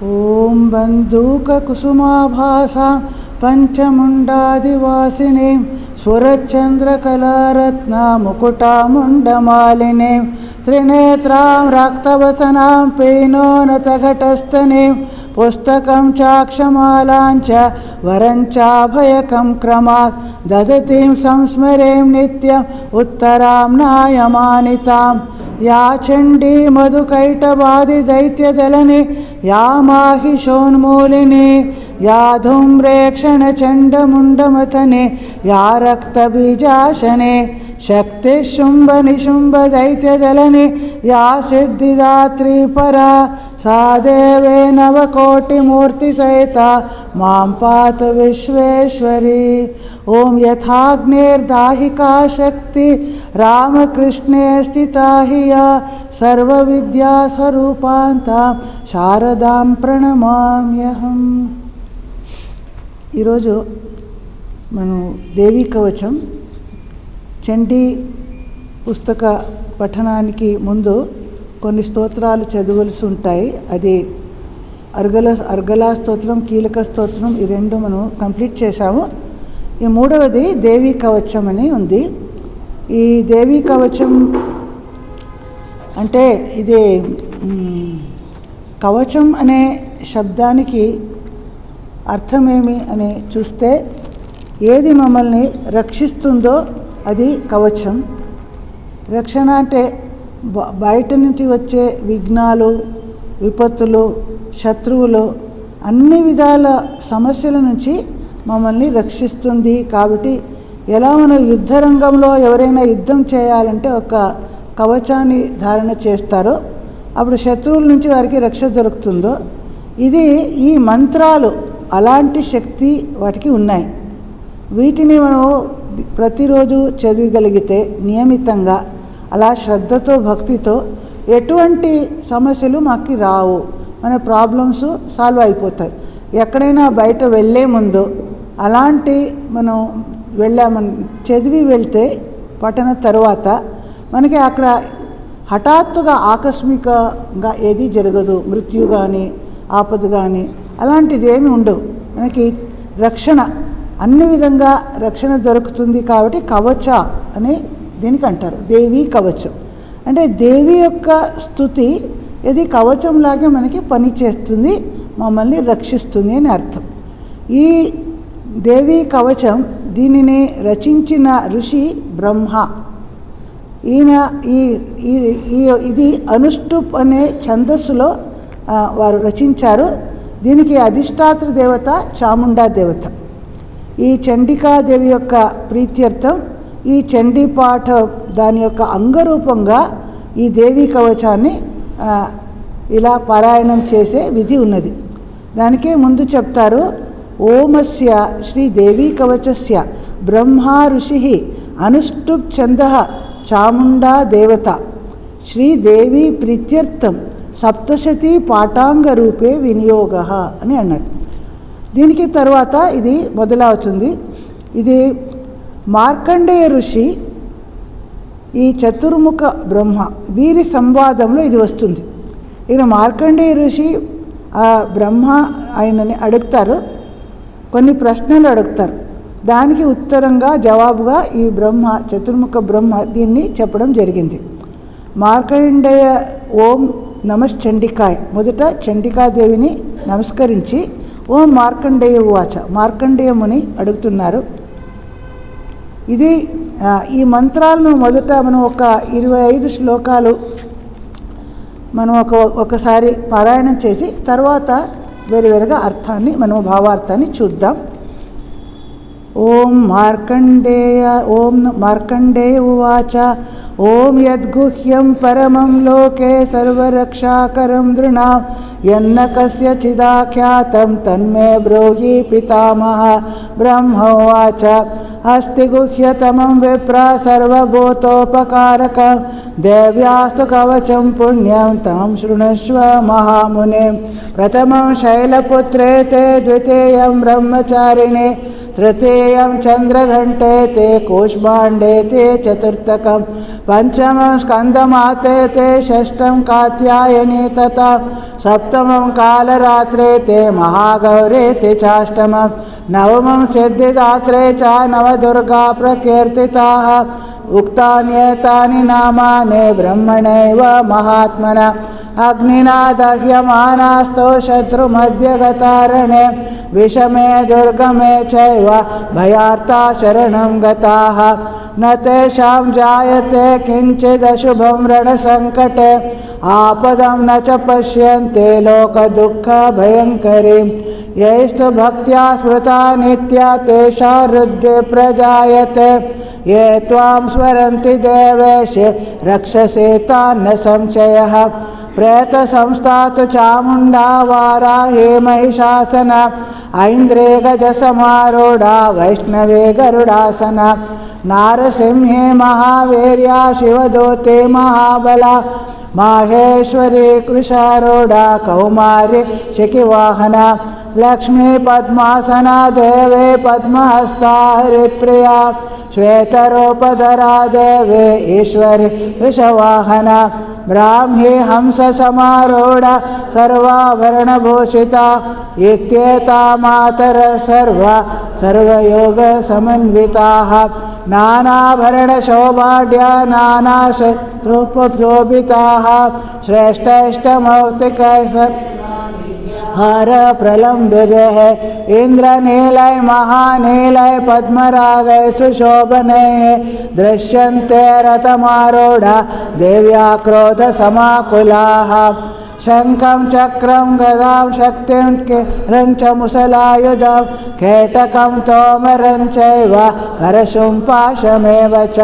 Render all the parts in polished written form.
ఓం బంధూకకుసుమాభాసాం పంచముండాదివాసినీం స్ఫురచ్చంద్రకళారత్నముకుటాముండమాలినీం త్రినేత్రాం రక్తవసనాం పీనోనతఘటస్థనీం పుస్తకం చాక్షమాలాంచ వరంచాభయకం క్రమాత్ దదతిం సంస్మరేం నిత్యం ఉత్తరాం నాయమానితాం యా చండీ మధుకైటవాది దైత్యదలని యా మాహిషోన్మూలిని యా ధూమ్రేక్షణ చండముండమథనే యా రక్తబీజాశనే శక్తి శుంభ నిశుంభ దైత్యదలని యా సిద్ధిదాత్రీ పరా సా దేవే నవకోటిమూర్తి సహిత మాం పాత విశ్వేశ్వరి. ఓం యథాగ్నేర్దాహికా శక్తి రామకృష్ణే స్థితా హియా సర్వవిద్యాస్వరూపాంతాం శారదాం ప్రణమామ్యహం. ఈరోజు మనం దేవీ కవచం చండీ పుస్తక పఠనానికి ముందు కొన్ని స్తోత్రాలు చదవలసి ఉంటాయి. అది అర్గలా స్తోత్రం, కీలక స్తోత్రం, ఈ రెండు మనం కంప్లీట్ చేశాము. ఈ మూడవది దేవీ కవచం అని ఉంది. ఈ దేవీ కవచం అంటే ఇది కవచం అనే శబ్దానికి అర్థమేమి అని చూస్తే ఏది మమ్మల్ని రక్షిస్తుందో అది కవచం. రక్షణ అంటే బయట నుంచి వచ్చే విఘ్నాలు, విపత్తులు, శత్రువులు, అన్ని విధాల సమస్యల నుంచి మమ్మల్ని రక్షిస్తుంది. కాబట్టి ఎలా మనం యుద్ధ రంగంలో ఎవరైనా యుద్ధం చేయాలంటే ఒక కవచాన్ని ధారణ చేస్తారో అప్పుడు శత్రువుల నుంచి వారికి రక్షణ దొరుకుతుందో, ఇది ఈ మంత్రాలు అలాంటి శక్తి వాటికి ఉన్నాయి. వీటిని మనం ప్రతిరోజు చదివగలిగితే నియమితంగా అలా శ్రద్ధతో భక్తితో ఎటువంటి సమస్యలు మాకు రావు, మన ప్రాబ్లమ్స్ సాల్వ్ అయిపోతాయి. ఎక్కడైనా బయట వెళ్ళే ముందు అలాంటి మనం చదివి వెళ్తే పఠన తర్వాత మనకి అక్కడ హఠాత్తుగా ఆకస్మికంగా ఏది జరగదు, మృత్యు కానీ ఆపద కానీ అలాంటిది ఏమి ఉండవు. మనకి రక్షణ అన్ని విధంగా రక్షణ దొరుకుతుంది. కాబట్టి కవచ అని దీనికి అంటారు. దేవీ కవచం అంటే దేవి యొక్క స్తుతి ఇది కవచంలాగే మనకి పనిచేస్తుంది, మమ్మల్ని రక్షిస్తుంది అని అర్థం. ఈ దేవీ కవచం దీనిని రచించిన ఋషి బ్రహ్మ. ఈయన ఇది అనుష్టుప్ అనే ఛందస్సులో వారు రచించారు. దీనికి అధిష్టాత్ర దేవత చాముండా దేవత. ఈ చండికాదేవి యొక్క ప్రీత్యర్థం ఈ చండీ పాఠం దాని యొక్క అంగరూపంగా ఈ దేవీ కవచాన్ని ఇలా పారాయణం చేసే విధి ఉన్నది. దానికే ముందు చెప్తారు, ఓమస్య శ్రీ దేవీ కవచస్య బ్రహ్మా ఋషి అనుష్టుప్ ఛంద చాముండా దేవత శ్రీదేవి ప్రీత్యర్థం సప్తశతీ పాఠాంగ రూపే వినియోగ అని అన్నాడు. దీనికి తర్వాత ఇది మొదలవుతుంది. ఇది మార్కండేయ ఋషి, ఈ చతుర్ముఖ బ్రహ్మ వీరి సంవాదంలో ఇది వస్తుంది. ఇక్కడ మార్కండేయ ఋషి ఆ బ్రహ్మ ఆయనని అడుగుతారు, కొన్ని ప్రశ్నలు అడుగుతారు. దానికి ఉత్తరంగా జవాబుగా ఈ బ్రహ్మ చతుర్ముఖ బ్రహ్మ దీన్ని చెప్పడం జరిగింది. మార్కండేయ ఓం నమశ్చండికాయ మొదట చండికాదేవిని నమస్కరించి ఓం మార్కండేయ ఉవాచ మార్కండేయముని అడుగుతున్నారు. ఇది ఈ మంత్రాలను మొదట మనం ఒక 25 శ్లోకాలు మనం ఒకసారి పారాయణం చేసి తర్వాత వేరువేరుగా అర్థాన్ని మనం భావార్థాన్ని చూద్దాం. ఓం మార్కండేయ ఉవాచ ఓం యద్గుహ్యం పరమం లోకే సర్వరక్షాకరం నృణాం యన్న కస్యచిదాఖ్యాతం తన్మే బ్రూహి పితామహ. బ్రహ్మోవాచ అస్తి గుహ్యతమం విప్ర సర్వభూతోపకారకం దేవ్యాస్తు కవచం పుణ్యం తం శృణుష్వ మహామునే. ప్రథమం శైలపుత్రే తే ద్వితీయం బ్రహ్మచారిణే तृतीयं चन्द्रघण्टे ते कूष्माण्डे ते चतुर्थकं पञ्चमं स्कन्दमाते ते षष्ठं कात्यायनी तथा सप्तमं कालरात्रे ते महागौरे ते चाष्टमं नवमं सिद्धिदात्रे च नवदुर्गा प्रकीर्तिताः उक्तान्येतानि नामानि ब्रह्मणैव महात्मना अग्निना दह्यमानास्तो शत्रुमध्यगतारणे विषमे दुर्गमे चैव भयार्ता शरणं गताः न तेषां जायते किञ्चिदशुभं रणसङ्कटे आपदं न च पश्यन्ते लोकदुःखभयङ्करीं यैस्तु भक्त्या स्मृता नित्या तेषां हृदये प्रजायते ये त्वां स्मरन्ति देवेश रक्षसे तान्न संशयः प्रेतसंस्थातु चामुण्डा वाराहे महिषासना ऐन्द्रे गजसमारूढा वैष्णवे गरुडासना नारसिंहे महावीर्या शिवदूते महाबला माहेश्वरी कृशारूढा कौमारी शिखिवाहना लक्ष्मी पद्मासना देवे पद्महस्ता हरिप्रिया श्वेतरूपधरा देवे ईश्वरी वृषवाहना ब्राह्मी हंससमारूढा सर्वाभरणभूषिता इत्येता मातरः सर्वयोगसमन्विताः नानाभरणशोभाढ्या नानाशोभिताः श्रेष्ठैष्टमौक्तिकैः हर प्रलम्बिभिः इन्द्रनीलैः महानीलैः पद्मरागैः सुशोभनैः दृश्यन्ते रथमारूढा देव्या क्रोधसमाकुलाः शङ्खं चक्रं गदां शक्तिं किरञ्च मुसलायुधं खेटकं तोमरं चैव परशुं पाशमेव च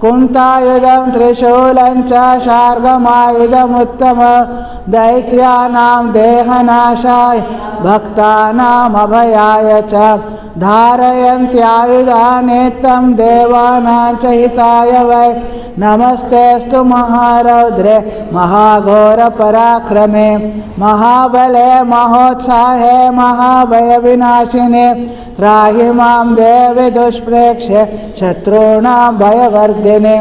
कुन्तायुधं त्रिशूलं च शार्गमायुधमुत्तमं दैत्यानां देहनाशाय भक्तानाम् अभयाय च धारयन्त्यायुधानि तं देवानां च हिताय वै नमस्तेऽस्तु महारौद्रे महाघोरपराक्रमे महाबले महोत्साहे महाभयविनाशिने त्राहि मां देवि दुष्प्रेक्ष्य शत्रूणां भयवर्धिने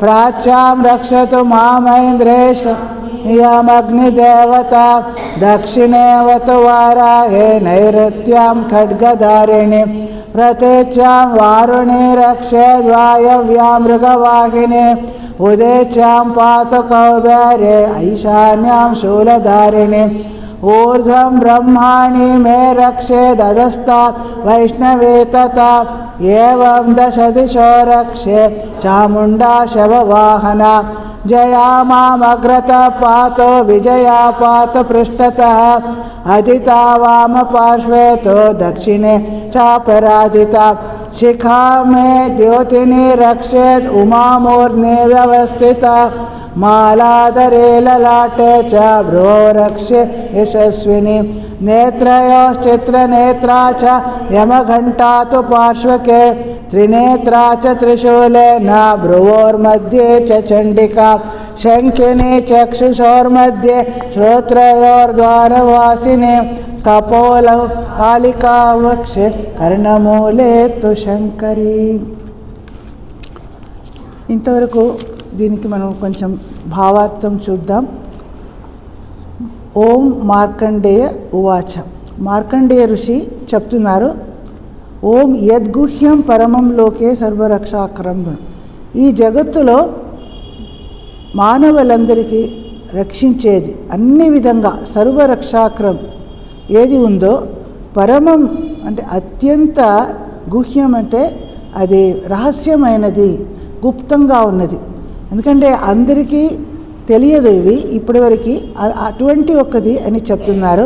प्राच्यां रक्षतु मामैन्द्रेश यमग्निदेवता दक्षिणेवतु वाराहे नैऋत्यां खड्गधारिणे प्रतीच्यां वारुणे रक्षेद्वायव्यां मृगवाहिने उदेच्यां पातु कौबेरे ऐशान्यां शूलधारिणे ऊर्ध्वं ब्रह्माणि मे रक्षेदधस्तात् वैष्णवे तथा एवं दश दिशो रक्षे चामुण्डा शववाहना जया मामग्रतः पातो विजया पातु पृष्ठतः अजिता वामपार्श्वे तो दक्षिणे चापराजिता शिखा मे द्योतिनी रक्षेत् उमामूर्ध्नि व्यवस्थिता मालाधरे ललाटे च भ्रो रक्षे यशस्विनी नेत्रयोश्चित्रनेत्रा च यमघण्टा तु पार्श्वके त्रिनेत्रा च त्रिशूलेन भ्रुवोर्मध्ये च चण्डिका शङ्खिनी चक्षुषोर्मध्ये श्रोत्रयोर्द्वारवासिने कपोलौ कालिका वक्षे कर्णमूले तु शङ्करी। ఇంతవరకు దీనికి మనం కొంచెం భావార్థం చూద్దాం. ఓం మార్కండేయ ఉవాచ. మార్కండేయ ఋషి చెప్తున్నారు, ఓం యద్గుహ్యం పరమం లోకే సర్వరక్షాకరం. ఈ జగత్తులో మానవులందరికీ రక్షించేది అన్ని విధంగా సర్వరక్షాకరం ఏది ఉందో, పరమం అంటే అత్యంత, గుహ్యం అంటే అది రహస్యమైనది, గుప్తంగా ఉన్నది. ఎందుకంటే అందరికీ తెలియదు ఇవి ఇప్పటివరకు, అటువంటి ఒక్కది అని చెప్తున్నారు.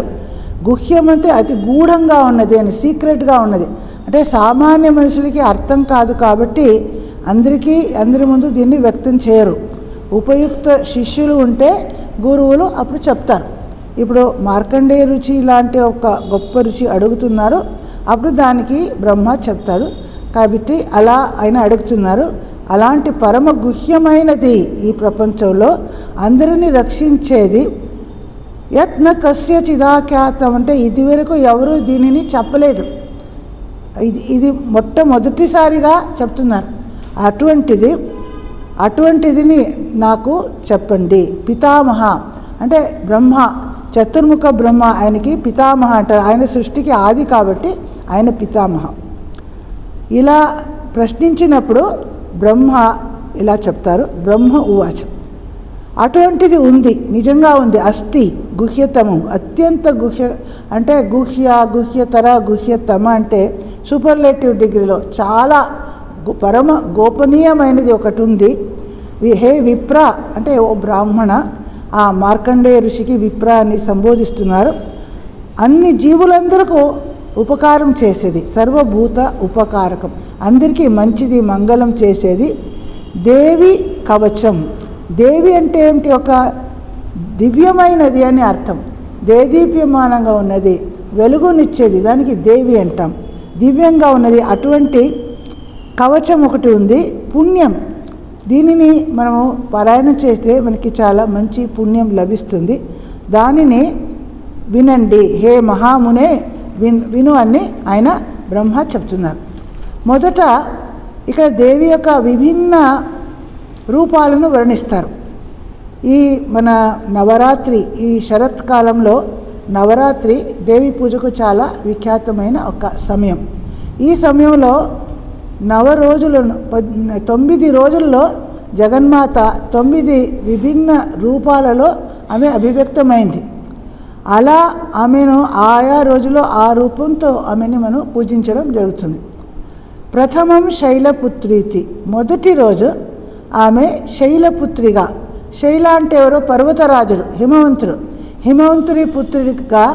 గుహ్యం అంటే అతి గూఢంగా ఉన్నది అని, సీక్రెట్గా ఉన్నది. అంటే సామాన్య మనుషులకి అర్థం కాదు కాబట్టి అందరి ముందు దీన్ని వ్యక్తం చేయరు. ఉపయుక్త శిష్యులు ఉంటే గురువులు అప్పుడు చెప్తారు. ఇప్పుడు మార్కండేయ రుచి లాంటి ఒక గొప్ప రుచి అడుగుతున్నారు, అప్పుడు దానికి బ్రహ్మ చెప్తాడు. కాబట్టి అలా ఆయన అడుగుతున్నారు. అలాంటి పరమ గుహ్యమైనది ఈ ప్రపంచంలో అందరినీ రక్షించేది. యత్న కస్య చిదాఖ్యాతం అంటే ఇదివరకు ఎవరు దీనిని చెప్పలేదు. ఇది మొట్టమొదటిసారిగా చెప్తున్నారు. అటువంటిదిని నాకు చెప్పండి. పితామహ అంటే బ్రహ్మ, చతుర్ముఖ బ్రహ్మ, ఆయనకి పితామహ అంటారు. ఆయన సృష్టికి ఆది కాబట్టి ఆయన పితామహ. ఇలా ప్రశ్నించినప్పుడు బ్రహ్మ ఇలా చెప్తారు, బ్రహ్మ ఉవాచ, అటువంటిది ఉంది, నిజంగా ఉంది. అస్థి గుహ్యతమం, అత్యంత అంటే గుహ్యతర గుహ్యతమ అంటే సూపర్లేటివ్ డిగ్రీలో చాలా పరమ గోపనీయమైనది ఒకటి ఉంది. హే విప్ర అంటే ఓ బ్రాహ్మణ, ఆ మార్కండేయ ఋషికి విప్ర అని సంబోధిస్తున్నారు. అన్ని జీవులందరికీ ఉపకారం చేసేది, సర్వభూత ఉపకారకం, అందరికీ మంచిది మంగళం చేసేది. దేవి కవచం, దేవి అంటే ఏమిటి? ఒక దివ్యమైనది అని అర్థం. దేదీప్యమానంగా ఉన్నది, వెలుగునిచ్చేది, దానికి దేవి అంటాం. దివ్యంగా ఉన్నది. అటువంటి కవచం ఒకటి ఉంది. పుణ్యం, దీనిని మనము పారాయణం చేస్తే మనకి చాలా మంచి పుణ్యం లభిస్తుంది. దానిని వినండి, హే మహామునే విను అని ఆయన బ్రహ్మ చెప్తున్నారు. మొదట ఇక్కడ దేవి యొక్క విభిన్న రూపాలను వర్ణిస్తారు. ఈ మన నవరాత్రి, ఈ శరత్కాలంలో నవరాత్రి దేవి పూజకు చాలా విఖ్యాతమైన ఒక సమయం. ఈ సమయంలో 9 రోజుల్లో జగన్మాత 9 విభిన్న రూపాలలో ఆమె అభివ్యక్తమైంది. అలా ఆమెను ఆయా రోజుల్లో ఆ రూపంతో ఆమెని మనం పూజించడం జరుగుతుంది. ప్రథమం శైలపుత్రీతి, మొదటి రోజు ఆమె శైలపుత్రిగా, శైల అంటే ఎవరో? పర్వతరాజుడు, హిమవంతుడి పుత్రుడిగా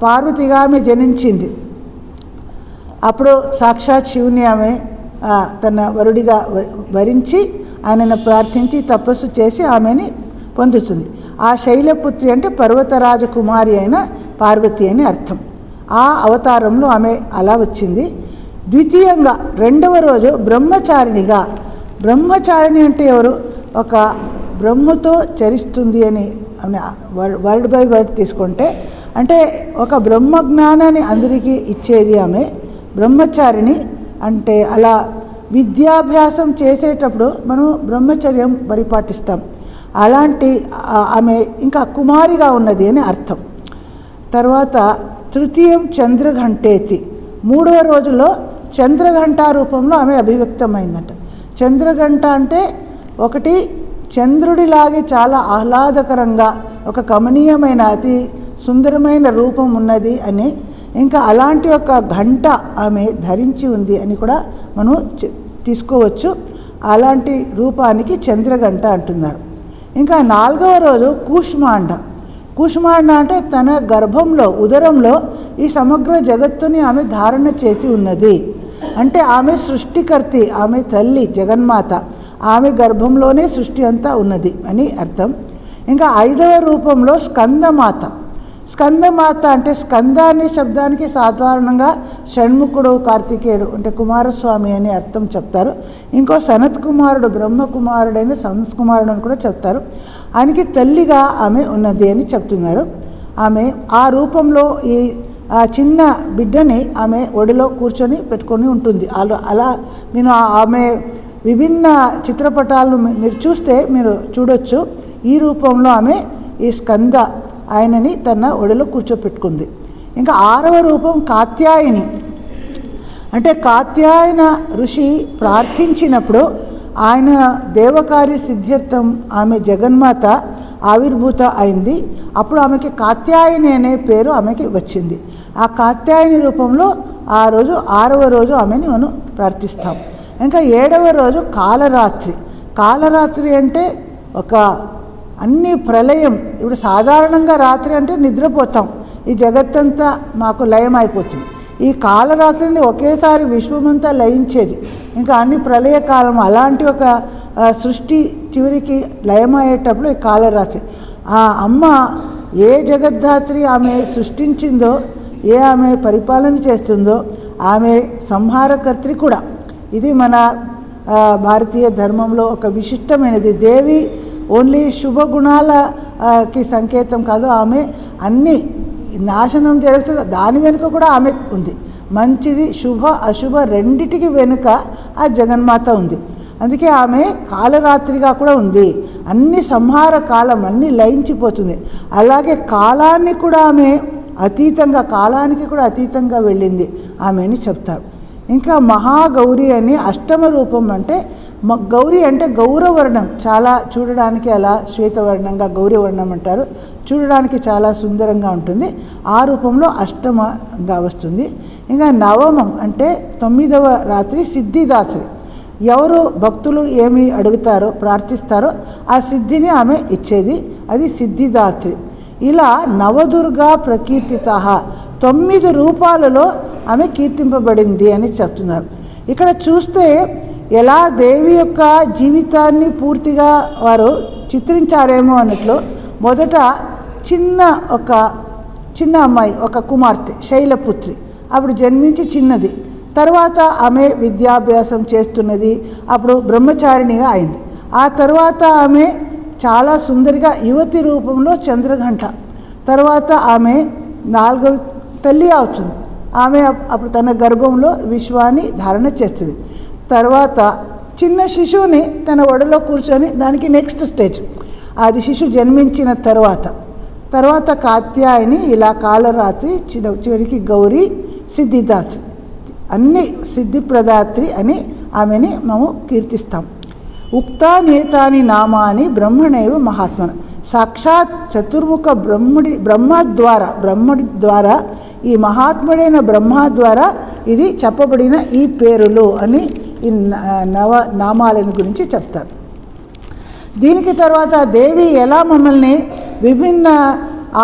పార్వతిగా ఆమె జనించింది. అప్పుడు సాక్షాత్ శివుని ఆమె తన వరుడిగా వరించి ఆయనను ప్రార్థించి తపస్సు చేసి ఆమెని పొందుతుంది. ఆ శైలపుత్రి అంటే పర్వతరాజ కుమారి అయిన పార్వతి అని అర్థం. ఆ అవతారంలో ఆమె అలా వచ్చింది. ద్వితీయంగా రెండవ రోజు బ్రహ్మచారిణిగా, బ్రహ్మచారిణి అంటే ఎవరు? ఒక బ్రహ్మతో చరిస్తుంది అని వర్డ్ బై వర్డ్ తీసుకుంటే, అంటే ఒక బ్రహ్మజ్ఞానాన్ని అందరికీ ఇచ్చేది ఆమె బ్రహ్మచారిణి. అంటే అలా విద్యాభ్యాసం చేసేటప్పుడు మనం బ్రహ్మచర్యం పరిపాటిస్తాం. అలాంటి ఆమె ఇంకా కుమారిగా ఉన్నది అని అర్థం. తర్వాత తృతీయం చంద్రఘంటేతి, 3వ రోజులో చంద్రఘంట రూపంలో ఆమె అభివ్యక్తమైందంట. చంద్రఘంట అంటే ఒకటి చంద్రుడిలాగే చాలా ఆహ్లాదకరంగా ఒక కమనీయమైన అతి సుందరమైన రూపం ఉన్నది అని, ఇంకా అలాంటి ఒక గంట ఆమె ధరించి ఉంది అని కూడా మనం తీసుకోవచ్చు. అలాంటి రూపానికి చంద్రగంట అంటున్నారు. ఇంకా 4వ రోజు కూష్మాండ. కూష్మాండ అంటే తన గర్భంలో, ఉదరంలో ఈ సమగ్ర జగత్తుని ఆమె ధారణ చేసి ఉన్నది. అంటే ఆమె సృష్టికర్తి, ఆమె తల్లి జగన్మాత, ఆమె గర్భంలోనే సృష్టి అంతా ఉన్నది అని అర్థం. ఇంకా 5వ రూపంలో స్కందమాత. స్కందమాత అంటే స్కంద అనే శబ్దానికి సాధారణంగా షణ్ముఖుడు, కార్తికేయుడు అంటే కుమారస్వామి అని అర్థం చెప్తారు. ఇంకో సనత్ కుమారుడు, బ్రహ్మకుమారుడైన సనత్ కుమారుడు అని కూడా చెప్తారు. ఆయనకి తల్లిగా ఆమె ఉన్నది అని చెప్తున్నారు. ఆమె ఆ రూపంలో ఈ చిన్న బిడ్డని ఆమె ఒడిలో కూర్చొని పెట్టుకొని ఉంటుంది. అలా నేను ఆమె విభిన్న చిత్రపటాలను మీరు చూస్తే మీరు చూడొచ్చు. ఈ రూపంలో ఆమె ఈ స్కంద ఆయనని తన ఒడిలో కూర్చోపెట్టుకుంది. ఇంకా 6వ రూపం కాత్యాయని. అంటే కాత్యాయన ఋషి ప్రార్థించినప్పుడు ఆయన దేవకార్య సిద్ధ్యర్థం ఆమె జగన్మాత ఆవిర్భూత అయింది. అప్పుడు ఆమెకి కాత్యాయని అనే పేరు ఆమెకి వచ్చింది. ఆ కాత్యాయని రూపంలో ఆ రోజు 6వ రోజు ఆమెని మనం ప్రార్థిస్తాం. ఇంకా 7వ రోజు కాలరాత్రి. కాలరాత్రి అంటే ఒక అన్ని ప్రళయం. ఇప్పుడు సాధారణంగా రాత్రి అంటే నిద్రపోతాం, ఈ జగత్తంతా మాకు లయం అయిపోతుంది. ఈ కాలరాత్రిని ఒకేసారి విశ్వమంతా లయించేది. ఇంకా అన్ని ప్రళయకాలం అలాంటి ఒక సృష్టి చివరికి లయమయ్యేటప్పుడు ఈ కాలరాత్రి. ఆ అమ్మ ఏ జగద్ధాత్రి ఆమె సృష్టించిందో, ఏ ఆమె పరిపాలన చేస్తుందో ఆమె సంహారకర్త్రి కూడా. ఇది మన భారతీయ ధర్మంలో ఒక విశిష్టమైనది. దేవి ఓన్లీ శుభగుణాలకి సంకేతం కాదు, ఆమె అన్ని నాశనం జరుగుతుంది, దాని వెనుక కూడా ఆమె ఉంది. మంచిది శుభ అశుభ రెండిటికి వెనుక ఆ జగన్మాత ఉంది. అందుకే ఆమె కాలరాత్రిగా కూడా ఉంది. అన్ని సంహార కాలం అన్నీ లయించిపోతుంది. అలాగే కాలాన్ని కూడా ఆమె అతీతంగా, కాలానికి కూడా అతీతంగా వెళ్ళింది ఆమె అని చెప్తారు. ఇంకా మహాగౌరి అని అష్టమ రూపం. అంటే గౌరీ అంటే గౌరవర్ణం, చాలా చూడడానికి అలా శ్వేతవర్ణంగా గౌరవర్ణం అంటారు. చూడడానికి చాలా సుందరంగా ఉంటుంది. ఆ రూపంలో అష్టమంగా వస్తుంది. ఇంకా నవమం అంటే 9వ రాత్రి సిద్ధిదాత్రి. ఎవరు భక్తులు ఏమి అడుగుతారో ప్రార్థిస్తారో ఆ సిద్ధిని ఆమె ఇచ్చేది, అది సిద్ధిదాత్రి. ఇలా నవదుర్గా ప్రకీర్తిత 9 రూపాలలో ఆమె కీర్తింపబడింది అని చెప్తున్నారు. ఇక్కడ చూస్తే ఎలా దేవి యొక్క జీవితాన్ని పూర్తిగా వారు చిత్రించారేమో అన్నట్లు, మొదట చిన్న అమ్మాయి, ఒక కుమార్తె శైలపుత్రి, అప్పుడు జన్మించి చిన్నది. తర్వాత ఆమె విద్యాభ్యాసం చేస్తున్నది, అప్పుడు బ్రహ్మచారిణిగా అయింది. ఆ తర్వాత ఆమె చాలా సుందరిగా యువతి రూపంలో చంద్రఘంట. తర్వాత ఆమె 4వ తల్లి అవుతుంది. ఆమె అప్పుడు తన గర్భంలో విశ్వాన్ని ధారణ చేస్తుంది. తర్వాత చిన్న శిశువుని తన ఒడిలో కూర్చొని, దానికి నెక్స్ట్ స్టేజ్ అది శిశువు జన్మించిన తర్వాత కాత్యాయని, ఇలా కాలరాత్రి, చివరికి గౌరీ, సిద్ధిదాత్రి, అన్ని సిద్ధిప్రదాత్రి అని ఆమెని మేము కీర్తిస్తాం. ఉక్తానేతాని నామాని బ్రహ్మణేవ మహాత్మన. సాక్షాత్ చతుర్ముఖ బ్రహ్మడి ద్వారా ఈ మహాత్ముడైన బ్రహ్మ ద్వారా ఇది చెప్పబడిన ఈ పేరులు అని ఈ నామాలని గురించి చెప్తారు. దీనికి తర్వాత దేవి ఎలా మమ్మల్ని విభిన్న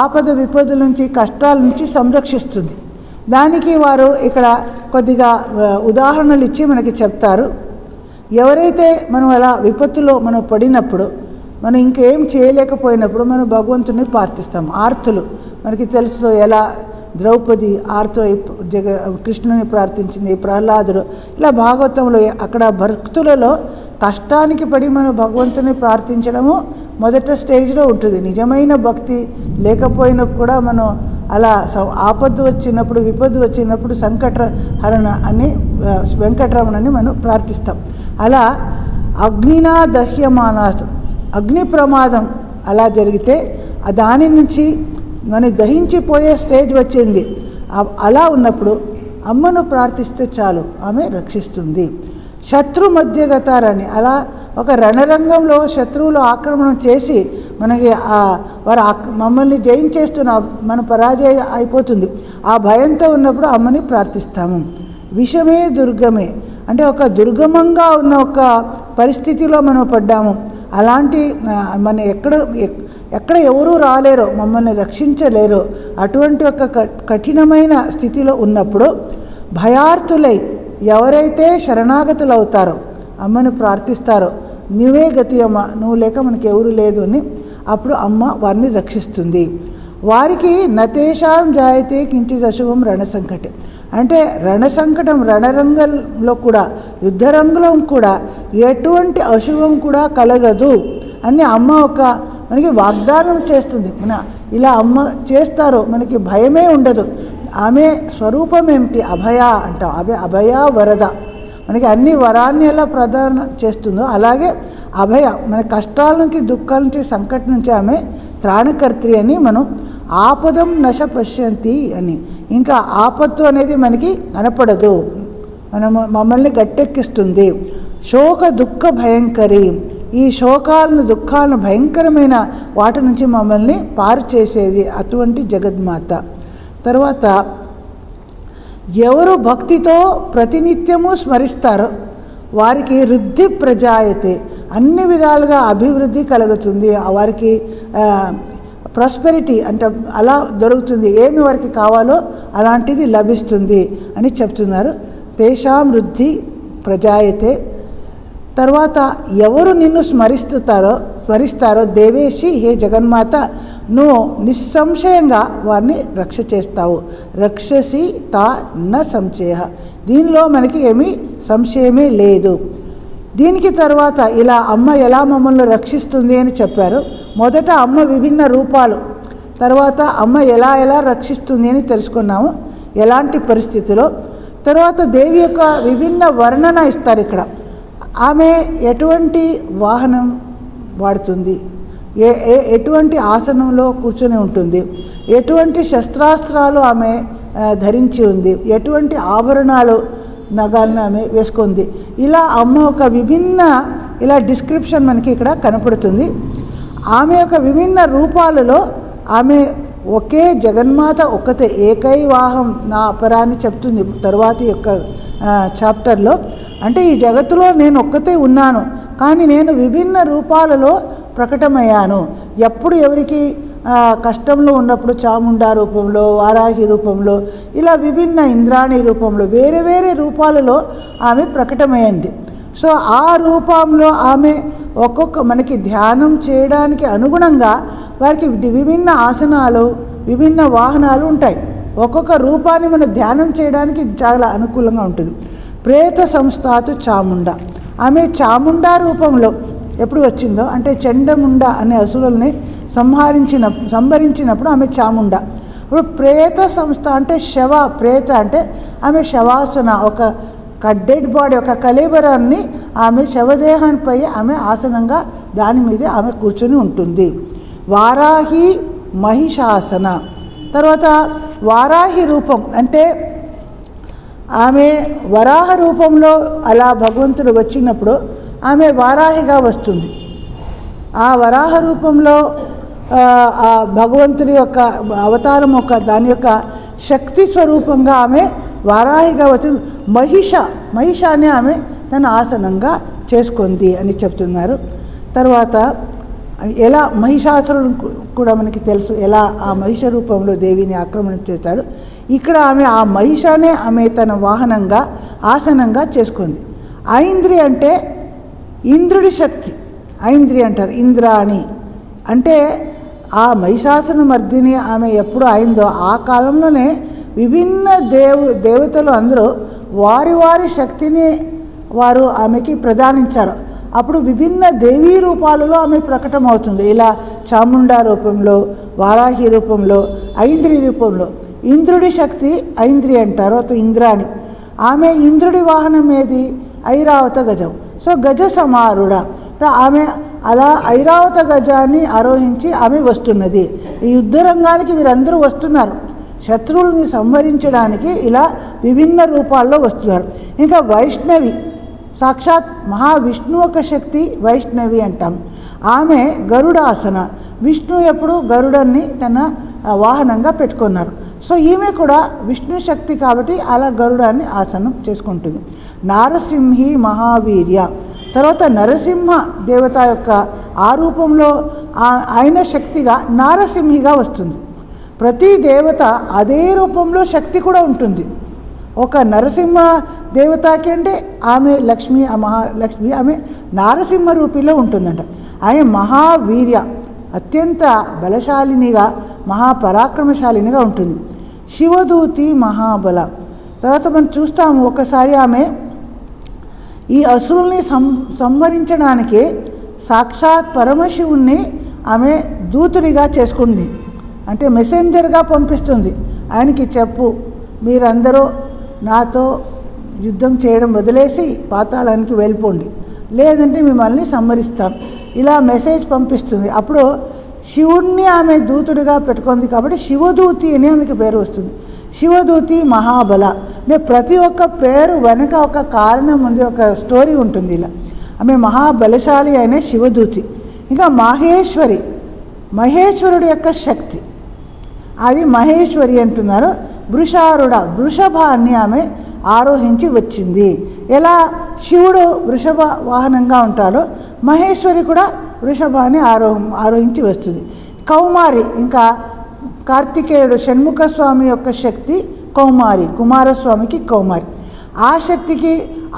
ఆపద విపదల నుంచి, కష్టాల నుంచి సంరక్షిస్తుంది, దానికి వారు ఇక్కడ కొద్దిగా ఉదాహరణలు ఇచ్చి మనకి చెప్తారు. ఎవరైతే మనం అలా విపత్తులో మనం పడినప్పుడు, మనం ఇంకేం చేయలేకపోయినప్పుడు మనం భగవంతుని ప్రార్థిస్తాం. ఆర్తులు మనకి తెలుసు, ఎలా ద్రౌపది ఆర్తో కృష్ణుని ప్రార్థించింది, ప్రహ్లాదుడు, ఇలా భాగవతంలో అక్కడ భక్తులలో కష్టానికి పడి మనం భగవంతుని ప్రార్థించడము మొదట స్టేజ్లో ఉంటుంది. నిజమైన భక్తి లేకపోయినప్పుడు కూడా మనం అలా ఆపద వచ్చినప్పుడు, విపత్తు వచ్చినప్పుడు సంకటహరణ అని, వెంకటరమణని మనం ప్రార్థిస్తాం. అలా అగ్నినా దహ్యమానాస్తు, అగ్ని ప్రమాదం అలా జరిగితే దాని నుంచి మన దహించిపోయే స్టేజ్ వచ్చింది. అలా ఉన్నప్పుడు అమ్మను ప్రార్థిస్తే చాలు, ఆమె రక్షిస్తుంది. శత్రు మధ్యగతారని, అలా ఒక రణరంగంలో శత్రువులు ఆక్రమణ చేసి మనకి వారు మమ్మల్ని జయించేస్తున్న, మన పరాజయం అయిపోతుంది, ఆ భయంతో ఉన్నప్పుడు అమ్మని ప్రార్థిస్తాము. విషమే దుర్గమే అంటే ఒక దుర్గమంగా ఉన్న ఒక పరిస్థితిలో మనం పడ్డాము. అలాంటి మన ఎక్కడ ఎవరూ రాలేరో, మమ్మల్ని రక్షించలేరు, అటువంటి ఒక కఠినమైన స్థితిలో ఉన్నప్పుడు భయార్తులై ఎవరైతే శరణాగతులు అవుతారో, అమ్మను ప్రార్థిస్తారో, నువ్వే గతి అమ్మ, నువ్వు లేక మనకి ఎవరు లేదు అని, అప్పుడు అమ్మ వారిని రక్షిస్తుంది. వారికి నతేషాం జాయతే కించిత్ అశుభం రణసంకటే. అంటే రణసంకటం, రణరంగంలో కూడా, యుద్ధరంగంలో కూడా ఎటువంటి అశుభం కూడా కలగదు అని అమ్మ మనకి వాగ్దానం చేస్తుంది. ఇలా అమ్మ చేస్తారో మనకి భయమే ఉండదు. ఆమె స్వరూపం ఏమిటి? అభయ అంటాం. అభయ వరద, మనకి అన్ని వరాన్ని ఎలా ప్రదానం చేస్తుందో అలాగే అభయ, మన కష్టాల నుంచి, దుఃఖాల నుంచి, సంకటం నుంచి ఆమె త్రాణకర్త్రి అని మనం ఆపదం నశ పశ్యంతి అని. ఇంకా ఆపత్తు అనేది మనకి కనపడదు, మమ్మల్ని గట్టెక్కిస్తుంది. శోక దుఃఖ భయంకరి, ఈ శోకాలను, దుఃఖాలను, భయంకరమైన వాటి నుంచి మమ్మల్ని పారు చేసేది అటువంటి జగన్మాత. తర్వాత ఎవరు భక్తితో ప్రతినిత్యము స్మరిస్తారో వారికి వృద్ధి ప్రజాయతే, అన్ని విధాలుగా అభివృద్ధి కలుగుతుంది, వారికి ప్రాస్పెరిటీ అంటే అలా దొరుకుతుంది, ఏమి వారికి కావాలో అలాంటిది లభిస్తుంది అని చెప్తున్నారు. తేషాం వృద్ధి ప్రజాయతే. తర్వాత ఎవరు నిన్ను స్మరిస్తారో దేవేశి, హే జగన్మాత, నువ్వు నిస్సంశయంగా వారిని రక్ష చేస్తావు. రక్షసి తా న సంశయ, దీనిలో మనకి ఏమీ సంశయమే లేదు. దీనికి తర్వాత ఇలా అమ్మ ఎలా మమ్మల్ని రక్షిస్తుంది అని చెప్పారు. మొదట అమ్మ విభిన్న రూపాలు, తర్వాత అమ్మ ఎలా రక్షిస్తుంది అని తెలుసుకున్నాము. ఎలాంటి పరిస్థితిలో తర్వాత దేవి యొక్క విభిన్న వర్ణన ఇస్తారు ఇక్కడ. ఆమె ఎటువంటి వాహనం వాడుతుంది, ఎటువంటి ఆసనంలో కూర్చొని ఉంటుంది, ఎటువంటి శస్త్రాస్త్రాలు ఆమె ధరించి ఉంది, ఎటువంటి ఆభరణాలు నగాలను ఆమె వేసుకుంది. ఇలా అమ్మ ఒక విభిన్న ఇలా డిస్క్రిప్షన్ మనకి ఇక్కడ కనపడుతుంది. ఆమె యొక్క విభిన్న రూపాలలో ఆమె ఒకే జగన్మాత ఒక్కతే ఏకైవాహం నా అపరాన్ని చెప్తుంది తరువాతి యొక్క చాప్టర్లో. అంటే ఈ జగత్తులో నేను ఒక్కతే ఉన్నాను, కానీ నేను విభిన్న రూపాలలో ప్రకటమయ్యాను. ఎప్పుడు ఎవరికి కష్టంలో ఉన్నప్పుడు చాముండా రూపంలో, వారాహి రూపంలో, ఇలా విభిన్న ఇంద్రాణి రూపంలో వేరే వేరే రూపాలలో ఆమె ప్రకటమైంది. సో ఆ రూపంలో ఆమె ఒక్కొక్క మనకి ధ్యానం చేయడానికి అనుగుణంగా వారికి విభిన్న ఆసనాలు, విభిన్న వాహనాలు ఉంటాయి. ఒక్కొక్క రూపాన్ని మనం ధ్యానం చేయడానికి చాలా అనుకూలంగా ఉంటుంది. ప్రేత సంస్థాతు చాముండా, ఆమె చాముండా రూపంలో ఎప్పుడు వచ్చిందో అంటే చండముండ అనే అసురుల్ని సంహరించినప్పుడు ఆమె చాముండ. ఇప్పుడు ప్రేత సంస్థ అంటే శవ, ప్రేత అంటే ఆమె శవాసన, ఒక డెడ్ బాడీ, ఒక కళేబరాన్ని ఆమె శవదేహానిపై ఆమె ఆసనంగా దాని మీదే ఆమె కూర్చొని ఉంటుంది. వారాహి మహిషాసన. తర్వాత వారాహి రూపం అంటే ఆమె వరాహ రూపంలో అలా భగవంతుడు వచ్చినప్పుడు ఆమె వారాహిగా వస్తుంది. ఆ వరాహ రూపంలో ఆ భగవంతుడి యొక్క అవతారం ఒక దాని యొక్క శక్తి స్వరూపంగా ఆమె వారాహిగా వచ్చి మహిషాన్ని ఆమె తన ఆసనంగా చేసుకుంది అని చెప్తున్నారు. తర్వాత ఎలా మహిషాసురుడు కూడా మనకి తెలుసు, ఎలా ఆ మహిష రూపంలో దేవిని ఆక్రమణ చేశాడు. ఇక్కడ ఆమె ఆ మహిషానే ఆమె తన వాహనంగా ఆసనంగా చేసుకుంది. ఐంద్రి అంటే ఇంద్రుడి శక్తి, ఐంద్రి అంటారు. ఇంద్రాణి అంటే ఆ మహిషాసుర మర్దిని ఆమె ఎప్పుడు అయిందో ఆ కాలంలోనే విభిన్న దేవతలు అందరూ వారి వారి శక్తిని వారు ఆమెకి ప్రదానించారు. అప్పుడు విభిన్న దేవీ రూపాలలో ఆమె ప్రకటమవుతుంది. ఇలా చాముండా రూపంలో, వారాహి రూపంలో, ఐంద్రి రూపంలో. ఇంద్రుడి శక్తి ఐంద్రి అంటారు, అప్పుడు ఇంద్రాణి. ఆమె ఇంద్రుడి వాహనం ఏది? ఐరావత గజం. సో గజ సమారుడ, ఆమె అలా ఐరావత గజాన్ని ఆరోహించి ఆమె వస్తున్నది. ఈ యుద్ధరంగానికి వీరందరూ వస్తున్నారు, శత్రువుల్ని సంహరించడానికి ఇలా విభిన్న రూపాల్లో వస్తున్నారు. ఇంకా వైష్ణవి, సాక్షాత్ మహావిష్ణు ఒక శక్తి వైష్ణవి అంటాం. ఆమె గరుడాసన, విష్ణు ఎప్పుడు గరుడాన్ని తన వాహనంగా పెట్టుకున్నారు. సో ఈమె కూడా విష్ణు శక్తి కాబట్టి అలా గరుడాన్ని ఆసనం చేసుకుంటుంది. నారసింహి మహావీర్య. తర్వాత నరసింహ దేవత యొక్క ఆ రూపంలో ఆయన శక్తిగా నారసింహిగా వస్తుంది. ప్రతి దేవత అదే రూపంలో శక్తి కూడా ఉంటుంది. ఒక నరసింహ దేవతకి అంటే ఆమె లక్ష్మి, ఆ మహాలక్ష్మి ఆమె నారసింహ రూపంలో ఉంటుందంట. ఆమె మహావీర్య, అత్యంత బలశాలినిగా మహాపరాక్రమశాలినిగా ఉంటుంది. శివదూతి మహాబల. తర్వాత మనం చూస్తాము ఒకసారి ఆమె ఈ అసురుల్ని సంహరించడానికి సాక్షాత్ పరమశివుణ్ణి ఆమె దూతుడిగా చేసుకుంది, అంటే మెసెంజర్గా పంపిస్తుంది. ఆయనకి చెప్పు, మీరందరూ నాతో యుద్ధం చేయడం వదిలేసి పాతాళానికి వెళ్ళిపోండి, లేదంటే మిమ్మల్ని సంహరిస్తాం, ఇలా మెసేజ్ పంపిస్తుంది. అప్పుడు శివుణ్ణి ఆమె దూతుడిగా పెట్టుకుంది కాబట్టి శివదూతి అని ఆమెకి పేరు వస్తుంది. శివదూతి మహాబల అంటే ప్రతి ఒక్క పేరు వెనక ఒక కారణం ఉంది, ఒక స్టోరీ ఉంటుంది. ఇలా ఆమె మహాబలశాలి అయిన శివదూతి. ఇంకా మహేశ్వరి, మహేశ్వరుడి యొక్క శక్తి, అది మహేశ్వరి అంటున్నారు. వృషారుడ, వృషభాన్ని ఆమె ఆరోహించి వచ్చింది. ఎలా శివుడు వృషభ వాహనంగా ఉంటాడో మహేశ్వరి కూడా వృషభాన్ని ఆరోహించి వస్తుంది. కౌమారి, ఇంకా కార్తికేయుడు షణ్ముఖ స్వామి యొక్క శక్తి కౌమారి, కుమారస్వామికి కౌమారి. ఆ శక్తికి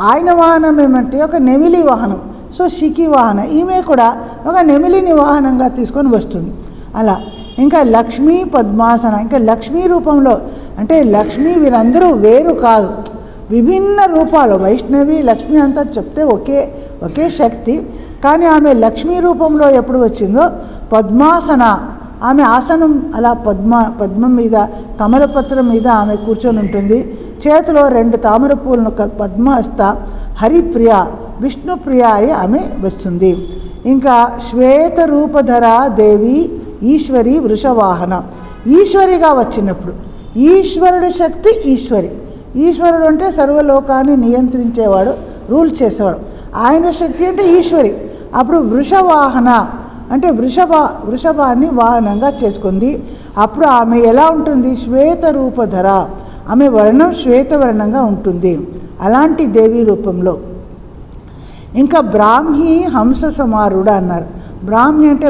ఆయన వాహనం ఏమంటే ఒక నెమిలి వాహనం. సో శిఖి వాహనం, ఈమె కూడా ఒక నెమిలిని వాహనంగా తీసుకొని వస్తుంది. అలా ఇంకా లక్ష్మీ పద్మాసన, ఇంకా లక్ష్మీ రూపంలో అంటే లక్ష్మీ వీరందరూ వేరు కాదు, విభిన్న రూపాలు. వైష్ణవి లక్ష్మి అంతా చెప్తే ఒకే శక్తి, కానీ ఆమె లక్ష్మీ రూపంలో ఎప్పుడు వచ్చిందో పద్మాసన, ఆమె ఆసనం అలా పద్మం మీద, కమలపత్రం మీద ఆమె కూర్చొని ఉంటుంది. చేతిలో 2 తామర పూలను పద్మహస్త హరిప్రియ విష్ణుప్రియాయ ఆమె వస్తుంది. ఇంకా శ్వేత రూపధర దేవి ఈశ్వరి వృషవాహన, ఈశ్వరిగా వచ్చినప్పుడు ఈశ్వరుడి శక్తి ఈశ్వరి. ఈశ్వరుడు అంటే సర్వలోకాన్ని నియంత్రించేవాడు, రూల్ చేసేవాడు. ఆయన శక్తి అంటే ఈశ్వరి. అప్పుడు వృషవాహన అంటే వృషభాన్ని వాహనంగా చేసుకుంది. అప్పుడు ఆమె ఎలా ఉంటుంది? శ్వేత రూపధర, ఆమె వర్ణం శ్వేతవర్ణంగా ఉంటుంది అలాంటి దేవీ రూపంలో. ఇంకా బ్రాహ్మి హంస సమారుడ అన్నారు. బ్రాహ్మి అంటే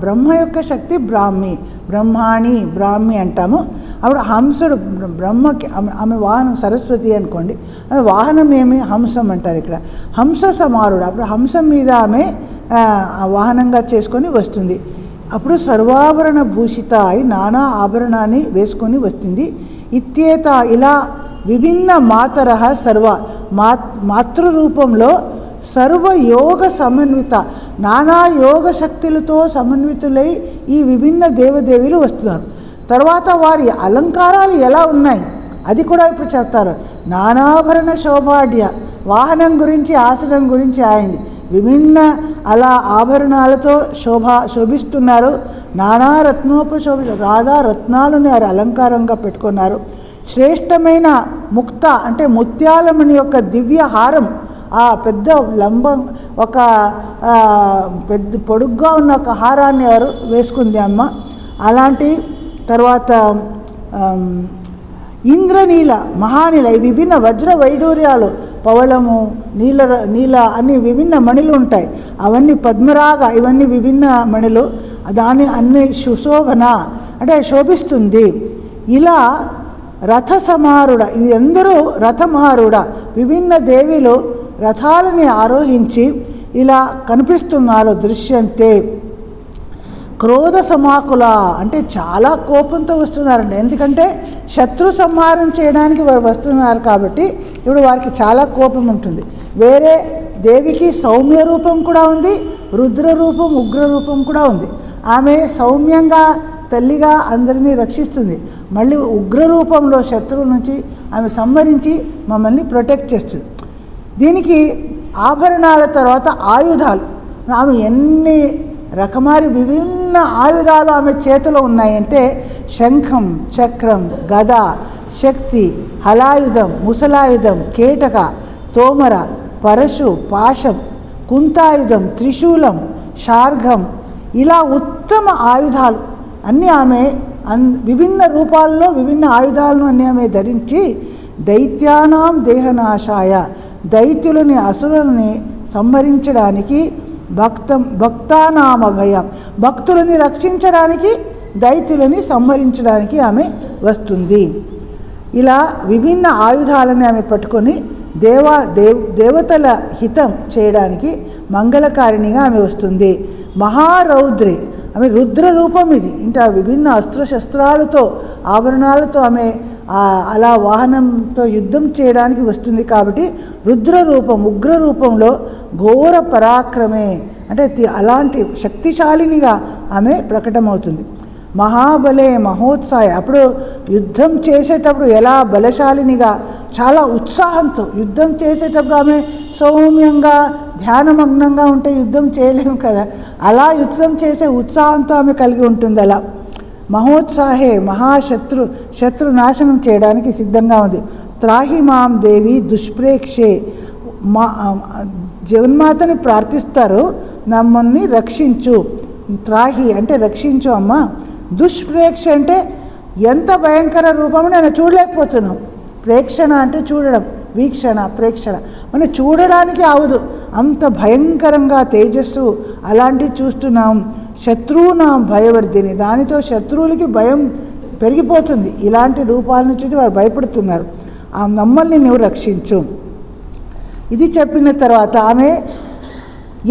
బ్రహ్మ యొక్క శక్తి బ్రాహ్మి, బ్రహ్మాణి బ్రాహ్మి అంటాము. అప్పుడు హంసుడు బ్రహ్మకి ఆమె వాహనం సరస్వతి అనుకోండి, ఆమె వాహనం ఏమి? హంసం అంటారు ఇక్కడ. హంస సమారుడు, అప్పుడు హంసం మీద ఆమె వాహనంగా చేసుకొని వస్తుంది. అప్పుడు సర్వాభరణ భూషిత అయి నానా ఆభరణాన్ని వేసుకొని వస్తుంది. ఇత్యేత ఇలా విభిన్న మాతరః సర్వ మాతృరూపంలో సర్వయోగ సమన్విత, నానా యోగ శక్తులతో సమన్వితులై ఈ విభిన్న దేవదేవులు వస్తున్నారు. తర్వాత వారి అలంకారాలు ఎలా ఉన్నాయి అది కూడా ఇప్పుడు చెప్తారు. నానాభరణ శోభాఢ్య, వాహనం గురించి ఆసనం గురించి ఆయింది. విభిన్న అలా ఆభరణాలతో శోభిస్తున్నారు. నానా రత్నోపశోభి, రాధా రత్నాలని వారు అలంకారంగా పెట్టుకున్నారు. శ్రేష్టమైన ముక్త అంటే ముత్యాలమణి యొక్క దివ్య హారం, ఆ పెద్ద లంబం ఒక పెద్ద పొడుగ్గా ఉన్న ఒక హారాన్ని వారు వేసుకుంది అమ్మ. అలాంటి తర్వాత ఇంద్రనీల మహానీల, ఈ విభిన్న వజ్ర వైడూర్యాలు, పవళము నీల అన్ని విభిన్న మణులు ఉంటాయి. అవన్నీ పద్మరాగ, ఇవన్నీ విభిన్న మణులు. దాని అన్ని సుశోభన అంటే శోభిస్తుంది. ఇలా రథ సమారుడ, ఇవి అందరూ రథమారుడ, విభిన్న దేవిలు రథాలని ఆరోహించి ఇలా కనిపిస్తున్నారు. దృశ్యంతే క్రోధ సమాకుల అంటే చాలా కోపంతో వస్తున్నారండి. ఎందుకంటే శత్రు సంహారం చేయడానికి వారు వస్తున్నారు కాబట్టి ఇప్పుడు వారికి చాలా కోపం ఉంటుంది. వేరే దేవికి సౌమ్య రూపం కూడా ఉంది, రుద్ర రూపం ఉగ్ర రూపం కూడా ఉంది. ఆమె సౌమ్యంగా తల్లిగా అందరినీ రక్షిస్తుంది, మళ్ళీ ఉగ్ర రూపంలో శత్రువుల నుంచి ఆమె సంహరించి మమ్మల్ని ప్రొటెక్ట్ చేస్తుంది. దీనికి ఆభరణాల తర్వాత ఆయుధాలు, ఆమె ఎన్ని రకమారి విభిన్న ఆయుధాలు ఆమె చేతిలో ఉన్నాయంటే శంఖం, చక్రం, గద, శక్తి, హలాయుధం, ముసలాయుధం, కేటక, తోమర, పరశు, పాశం, కుంతాయుధం, త్రిశూలం, శార్ఘం, ఇలా ఉత్తమ ఆయుధాలు అన్నీ ఆమె విభిన్న రూపాల్లో విభిన్న ఆయుధాలను అన్నీ ఆమె ధరించి దైత్యానాం దేహనాశాయ, దైత్యులని అసురులని సంహరించడానికి, భక్తానామభయం, భక్తులని రక్షించడానికి, దైత్యులని సంహరించడానికి ఆమె వస్తుంది. ఇలా విభిన్న ఆయుధాలని ఆమె పట్టుకొని దేవతల హితం చేయడానికి మంగళకారిణిగా ఆమె వస్తుంది. మహారౌద్రి, ఆమె రుద్ర రూపం ఇది. ఇంకా విభిన్న అస్త్రశస్త్రాలతో ఆభరణాలతో ఆమె అలా వాహనంతో యుద్ధం చేయడానికి వస్తుంది. కాబట్టి రుద్ర రూపం, ఉగ్ర రూపంలో ఘోర పరాక్రమే అంటే అలాంటి శక్తిశాలినిగా ఆమె ప్రకటమవుతుంది. మహాబలే మహోత్సాహ, అప్పుడు యుద్ధం చేసేటప్పుడు ఎలా బలశాలినిగా చాలా ఉత్సాహంతో యుద్ధం చేసేటప్పుడు ఆమె సౌమ్యంగా ధ్యానమగ్నంగా ఉంటే యుద్ధం చేయలేము కదా, అలా యుద్ధం చేసే ఉత్సాహంతో ఆమె కలిగి ఉంటుంది. అలా మహోత్సాహే శత్రు నాశనం చేయడానికి సిద్ధంగా ఉంది. త్రాహి మాం దేవి దుష్ప్రేక్షే, జగన్మాతని ప్రార్థిస్తారు, మమ్మల్ని రక్షించు. త్రాహి అంటే రక్షించు అమ్మ. దుష్ప్రేక్ష అంటే ఎంత భయంకర రూపము నేను చూడలేకపోతున్నాం. ప్రేక్షణ అంటే చూడడం, వీక్షణ, ప్రేక్షణ మనం చూడడానికి అవదు, అంత భయంకరంగా తేజస్సు అలాంటివి చూస్తున్నాం. శత్రువునాం భయవర్ధిని, దానితో శత్రువులకి భయం పెరిగిపోతుంది. ఇలాంటి రూపాలను చూసి వారు భయపడుతున్నారు. ఆ మమ్మల్ని నువ్వు రక్షించు. ఇది చెప్పిన తర్వాత ఆమె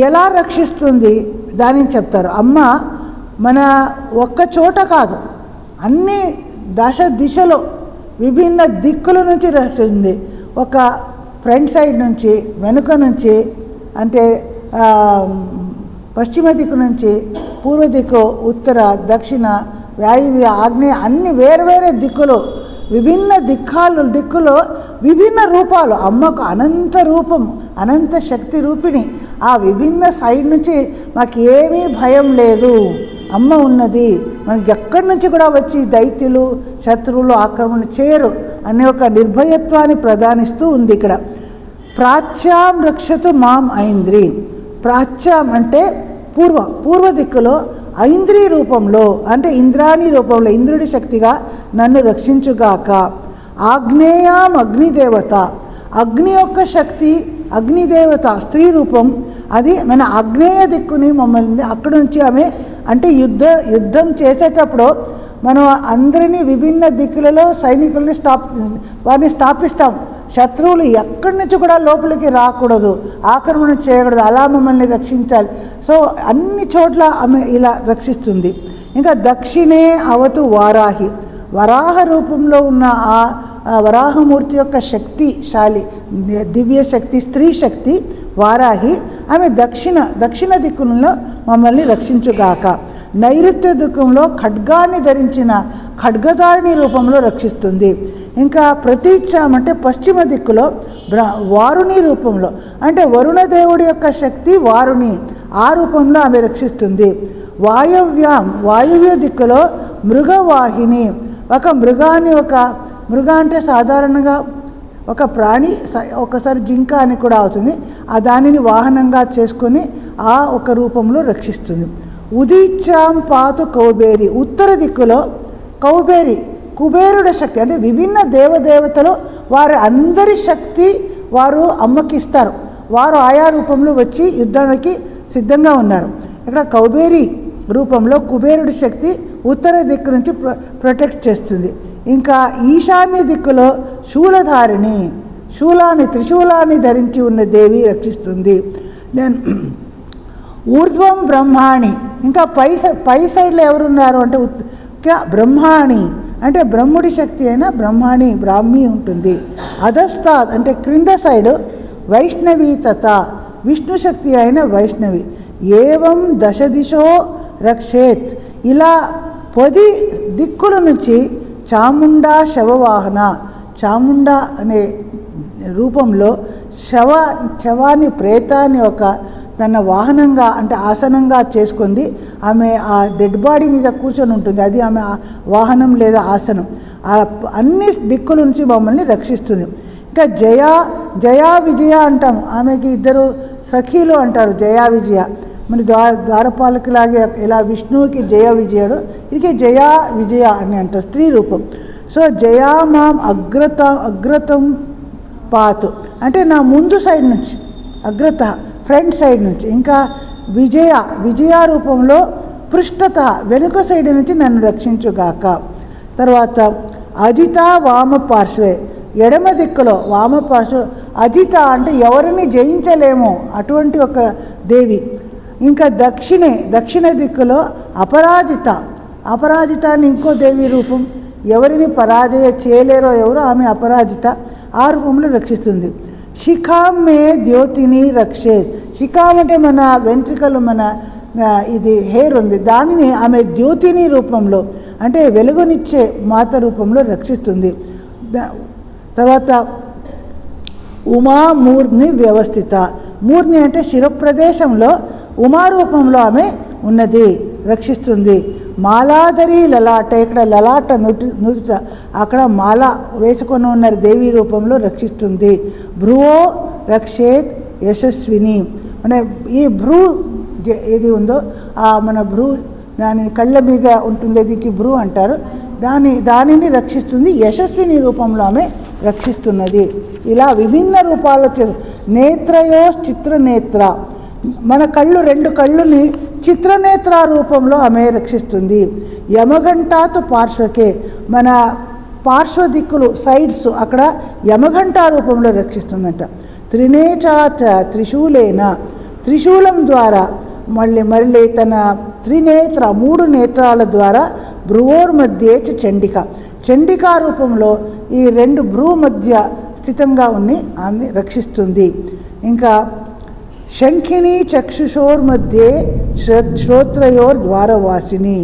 ఎలా రక్షిస్తుంది దానిని చెప్తారు. అమ్మ మన ఒక్క చోట కాదు, అన్ని దిశలో విభిన్న దిక్కుల నుంచి రక్షిస్తుంది. ఒక ఫ్రంట్ సైడ్ నుంచి, వెనుక నుంచి, అంటే పశ్చిమ దిక్కు నుంచి, పూర్వ దిక్కు, ఉత్తర, దక్షిణ, వాయువ్య, ఆగ్నేయ, అన్ని వేరు వేరే దిక్కులు విభిన్న దిక్కులో విభిన్న రూపాలు. అమ్మకు అనంత రూపం, అనంత శక్తి రూపిణి. ఆ విభిన్న సైడ్ నుంచి మాకు ఏమీ భయం లేదు, అమ్మ ఉన్నది, మనకి ఎక్కడి నుంచి కూడా వచ్చి దైత్యులు శత్రువులు ఆక్రమణ చేయరు అనే ఒక నిర్భయత్వాన్ని ప్రదానిస్తూ ఉంది ఇక్కడ. ప్రాచ్యాం రక్షతు మాం ఐంద్రి. ప్రాచ్యాం అంటే పూర్వ దిక్కులో, ఐంద్రి రూపంలో అంటే ఇంద్రాణి రూపంలో, ఇంద్రుడి శక్తిగా నన్ను రక్షించుగాక. ఆగ్నేయాం అగ్నిదేవత. అగ్ని యొక్క శక్తి, అగ్నిదేవత స్త్రీ రూపం, అది మన ఆగ్నేయ దిక్కుని మమ్మల్ని అక్కడి నుంచి ఆమె అంటే యుద్ధం చేసేటప్పుడు మనం అందరినీ విభిన్న దిక్కులలో సైనికుల్ని వారిని స్థాపిస్తాం. శత్రువులు ఎక్కడి నుంచి కూడా లోపలికి రాకూడదు, ఆక్రమణ చేయకూడదు, అలా మమ్మల్ని రక్షించాలి. సో అన్ని చోట్ల ఆమె ఇలా రక్షిస్తుంది. ఇంకా దక్షిణే అవతు వారాహి. వరాహ రూపంలో ఉన్న ఆ వరాహమూర్తి యొక్క శక్తిశాలి దివ్య శక్తి, స్త్రీ శక్తి వారాహి, ఆమె దక్షిణ దిక్కులలో మమ్మల్ని రక్షించుగాక. నైరుత్య దిక్కంలో ఖడ్గాన్ని ధరించిన ఖడ్గధారిణి రూపంలో రక్షిస్తుంది. ఇంకా ప్రతీచ్ఛాం అంటే పశ్చిమ దిక్కులో వారుణి రూపంలో, అంటే వరుణదేవుడి యొక్క శక్తి వారుణి, ఆ రూపంలో ఆమె రక్షిస్తుంది. వాయువ్య దిక్కులో మృగవాహిని. ఒక మృగ అంటే సాధారణంగా ఒక ప్రాణి, ఒకసారి జింక అని కూడా అవుతుంది, ఆ దానిని వాహనంగా చేసుకొని ఆ ఒక రూపంలో రక్షిస్తుంది. ఉదీచ్ఛాం పాతు కౌబేరి. ఉత్తర దిక్కులో కౌబేరి, కుబేరుడి శక్తి, అంటే విభిన్న దేవతలు వారి అందరి శక్తి వారు అమ్మకి ఇస్తారు. వారు ఆయా రూపంలో వచ్చి యుద్ధానికి సిద్ధంగా ఉన్నారు. ఇక్కడ కౌబేరి రూపంలో కుబేరుడి శక్తి ఉత్తర దిక్కు నుంచి ప్రొటెక్ట్ చేస్తుంది. ఇంకా ఈశాన్య దిక్కులో శూలధారిణి, త్రిశూలాన్ని ధరించి ఉన్న దేవి రక్షిస్తుంది. దెన్ ఊర్ధ్వం బ్రహ్మాణి. ఇంకా పై సైడ్లో ఎవరున్నారు అంటే బ్రహ్మాణి, అంటే బ్రహ్ముడి శక్తి అయిన బ్రాహ్మి ఉంటుంది. అధస్తాత్ అంటే క్రింద సైడు వైష్ణవీతత, విష్ణు శక్తి అయిన వైష్ణవి. ఏవం దశదిశో రక్షేత్. ఇలా 10 దిక్కుల నుంచి చాముండా శవవాహన, చాముండా అనే రూపంలో శవాన్ని ప్రేతాన్ని ఒక తన వాహనంగా అంటే ఆసనంగా చేసుకుంది. ఆమె ఆ డెడ్ బాడీ మీద కూర్చొని ఉంటుంది, అది ఆమె వాహనం లేదా ఆసనం. అన్ని దిక్కుల నుంచి మమ్మల్ని రక్షిస్తుంది. ఇంకా జయా విజయ అంటాం. ఆమెకి 2 సఖీలు అంటారు, జయా విజయ. మన ద్వారపాలకులాగే ఇలా విష్ణువుకి జయ విజయుడు, ఇది జయా విజయ అని అంటారు, స్త్రీ రూపం. సో జయా మాం అగ్రతం పాతు అంటే నా ముందు సైడ్ నుంచి, అగ్రత ఫ్రంట్ సైడ్ నుంచి. ఇంకా విజయ రూపంలో పృష్ఠత వెనుక సైడ్ నుంచి నన్ను రక్షించుగాక. తర్వాత అజిత వామ పార్శ్వే, ఎడమ దిక్కులో వామ పార్శ్వ. అజిత అంటే ఎవరిని జయించలేమో అటువంటి ఒక దేవి. ఇంకా దక్షిణ దిక్కులో అపరాజిత అని ఇంకో దేవి రూపం. ఎవరిని పరాజయ చేయలేరో ఎవరో ఆమె అపరాజిత, ఆ రూపంలో రక్షిస్తుంది. శిఖాం మే ద్యోతిని రక్షే. శిఖాం అంటే మన వెంట్రికలు, మన ఇది హెయిర్ ఉంది, దానిని ఆమె ద్యోతిని రూపంలో అంటే వెలుగునిచ్చే మాత రూపంలో రక్షిస్తుంది. తర్వాత ఉమామూర్ని వ్యవస్థిత. మూర్ని అంటే శిరప్రదేశంలో ఉమారూపంలో ఆమె ఉన్నది, రక్షిస్తుంది. మాలాధరి లలాట, ఇక్కడ లలాట నుదుట అక్కడ మాల వేసుకొని ఉన్న దేవి రూపంలో రక్షిస్తుంది. భ్రువో రక్షేత్ యశస్విని. అంటే ఈ భ్రూ ఏది ఉందో మన భ్రూ, దాని కళ్ళ మీద ఉంటుంది, దీనికి భ్రూ అంటారు, దానిని రక్షిస్తుంది. యశస్విని రూపంలో ఆమె రక్షిస్తున్నది. ఇలా విభిన్న రూపాల్లో నేత్రయో చిత్రనేత్ర, మన కళ్ళు 2 కళ్ళుని చిత్రనేత్ర రూపంలో ఆమె రక్షిస్తుంది. యమఘంటాతు పార్శ్వకే, మన పార్శ్వ దిక్కులు సైడ్స్ అక్కడ యమఘంట రూపంలో రక్షిస్తుందంట. త్రినేచాచ త్రిశూలేన, త్రిశూలం ద్వారా మళ్ళీ తన త్రినేత్ర 3 నేత్రాల ద్వారా భ్రువోర్ మధ్య చండికా రూపంలో ఈ 2 భ్రూ మధ్య స్థితంగా ఉన్ని ఆమె రక్షిస్తుంది. ఇంకా శంఖిని చక్షుషోర్ మధ్యే శ్రోత్రయోర్ ద్వారవాసిని.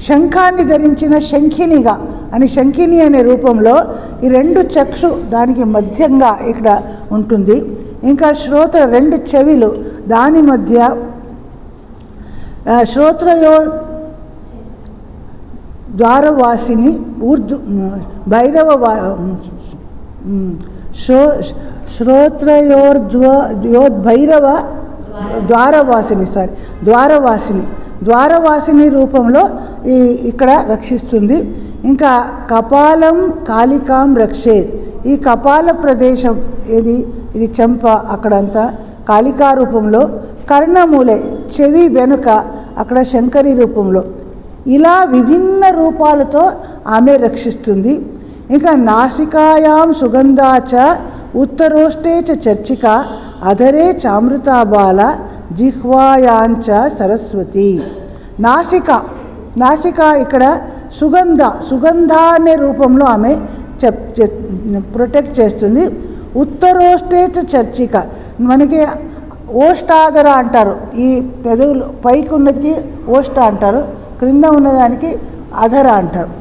శంఖాన్ని ధరించిన శంఖినిగా అని శంఖిని అనే రూపంలో ఈ 2 చక్షు దానికి మధ్యంగా ఇక్కడ ఉంటుంది. ఇంకా శ్రోత్ర 2 చెవిలు దాని మధ్య శ్రోత్రయో ద్వారవాసిని భైరవ శ్రోత్రయోర్భైరవ ద్వారవాసిని రూపంలో ఇక్కడ రక్షిస్తుంది. ఇంకా కపాలం కాళికాం రక్షేత్. ఈ కపాల ప్రదేశం ఇది చెంప అక్కడంతా కాళికా రూపంలో, కర్ణమూలే చెవి వెనుక అక్కడ శంకరి రూపంలో, ఇలా విభిన్న రూపాలతో ఆమె రక్షిస్తుంది. ఇంకా నాసికాయాం సుగంధాచ ఉత్తరోష్టే చ చర్చిక అధరే చామృతాబాల జిహ్వాయాంచ సరస్వతి. నాసిక ఇక్కడ సుగంధ అనే రూపంలో ఆమె ప్రొటెక్ట్ చేస్తుంది. ఉత్తరోష్టే చ చర్చిక మనకి ఓష్టాదర అంటారు. ఈ పెదవులు పైకి ఉన్నదికి ఓష్ట అంటారు, క్రింద ఉన్నదానికి అధర అంటారు.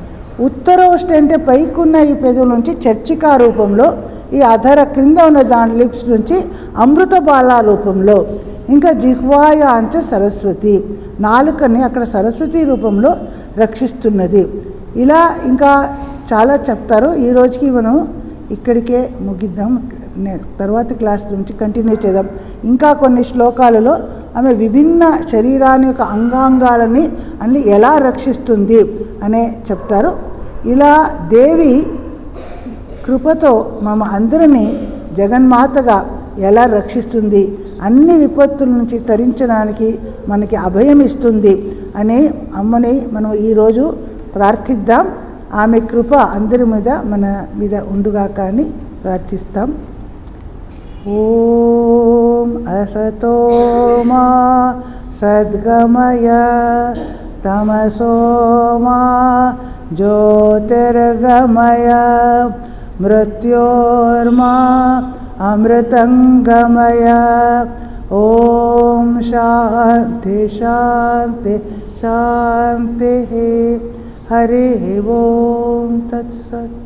ఉత్తరోష్ట అంటే పైకి ఉన్న ఈ పెదవుల నుంచి చర్చికా రూపంలో, ఈ అధర క్రింద ఉన్న దాని లిప్స్ నుంచి అమృత బాల రూపంలో, ఇంకా జిహ్వాయాంచ సరస్వతి నాలుకని అక్కడ సరస్వతి రూపంలో రక్షిస్తున్నది. ఇలా ఇంకా చాలా చెప్తారు. ఈ రోజుకి మనం ఇక్కడికే ముగిద్దాం. తర్వాతి క్లాస్ నుంచి కంటిన్యూ చేద్దాం. ఇంకా కొన్ని శ్లోకాలలో ఆమె విభిన్న శరీరాన్ని యొక్క అంగాంగాలని అన్ని ఎలా రక్షిస్తుంది అనే చెప్తారు. ఇలా దేవి కృపతో మమ్మ అందరినీ జగన్మాతగా ఎలా రక్షిస్తుంది, అన్ని విపత్తుల నుంచి తరించడానికి మనకి అభయం ఇస్తుంది అనే అమ్మని మనం ఈరోజు ప్రార్థిద్దాం. ఆమె కృప అందరి మీద మన మీద ఉండుగాక అని ప్రార్థిస్తాం. ఓం అసతో మా సద్గమయ తమసో మా జ్యోతిర్గమయ మృత్యోర్మా అమృతంగమయ. ఓం శాంతి శాంతి శాంతి. హరి ఓం తత్సత్.